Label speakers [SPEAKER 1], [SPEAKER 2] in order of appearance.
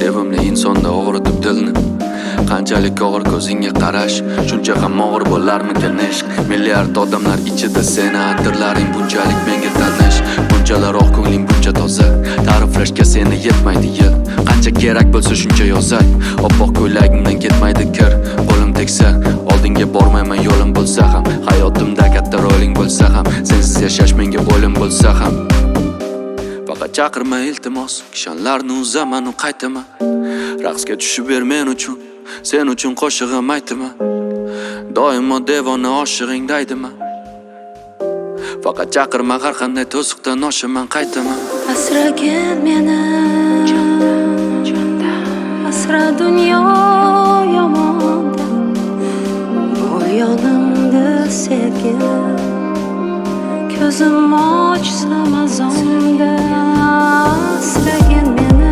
[SPEAKER 1] sevimli insonda og'ritib dilni. Qanchalik og'ir ko'zingga qarash, shuncha ham og'ir bo'larmikan ishq. Milliard odamlar ichida seni atirlaring bunchalik menga tanish. Bunchalar oq ko'ngling buncha toza, ta'riflashga seni yetmaydi yil. Qancha kerak bo'lsa shuncha yozay, oppoq ko'ylagingdan ketmaydi kir. Qo'lim tegsa, oldinga bormayman yo'lim bo'lsa ham, hayotimda katta roling bo'lsa ham, sensiz yashash menga o'lim bo'lsa ham. Faqat chaqirma iltimos, kishanlarni uzaman u qaytaman. Raqsga tushib ber men uchun, sen uchun qo'shig'im aytaman. Doimo devona oshig'ing daydiman. Faqat chaqirma, har qanday to'siqdan oshaman qaytaman.
[SPEAKER 2] Asragin meni, asra dunyo yomonda, bo'l yonimda sevgim. Ko'zim ochsam azonda, asragin meni,